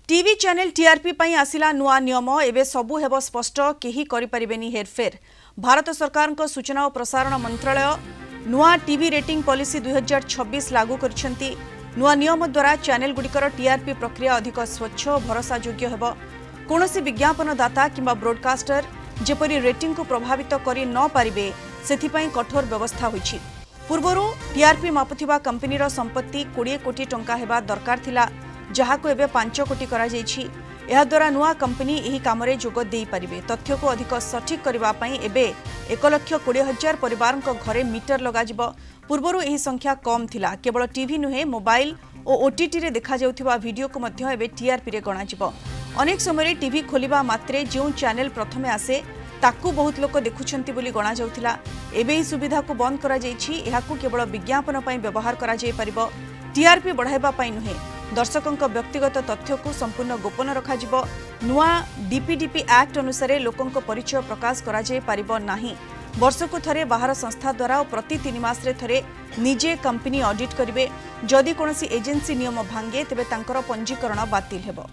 TV channel TRP पई आसिला नुआ नियम एवं सबू हेब स्पष्ट केही करि परिबेनी हेरफेर। भारत सरकार को सूचना और प्रसारण मंत्रालय नुआ टीवी रेटिंग पॉलिसी 2026 लागू करिसेंती। नुआ नियम द्वारा चैनल गुडिकर टीआरपी प्रक्रिया अधिक स्वच्छ और भरोसायोग्य हेब। कोनोसी विज्ञापनदाता किंबा ब्रॉडकास्टर जेपरी रेटिंग को प्रभावित करि न पारिबे सेथिपई कठोर व्यवस्था होइछि। पूर्वरु टीआरपी मापुथिबा कंपनीर संपत्ति 20 कोटी टंका हेबा दरकार थिला, जहाको एबे 5 कोटी करा जाइछि। एहा द्वारा नुआ कंपनी एही कामरे जोग देई परिबे। तथ्य को अधिक सठिक करबा पई एबे 1,20,000 परिवार को घरे मीटर लगा जिवो। पूर्वरु एही संख्या कम थिला। केवल टीवी नुहे मोबाइल और ओटीटी रे देखा जाउथिबा वीडियो को मध्य एबे टीआरपी रे गणा जिवो। अनेक समय टीवी खोलिबा मात्रे जो चैनल प्रथमे आसे ताकू बहुत लोक देखुछंती बोली गणा जाउथिला। एबे ही सुविधा को बंद करा जाइछि। एहाकू केवल विज्ञापन पई व्यवहार करा जाय परिबो। टीआरपी बढ़ाइबा पई नुहे, दर्शकों व्यक्तिगत तथ्य को संपूर्ण गोपन रखा। नुआ डीपीडीपी एक्ट अनुसार लोकों परिचय प्रकाश करा जाय परिबो नाही। वर्षको थरे बाहर संस्था द्वारा और प्रति 3 मास थरे निजे कंपनी ऑडिट करिवे। जदि कोनोसी एजेंसी नियम भांगे तेबे तांकर पंजीकरण बातिल हेबो।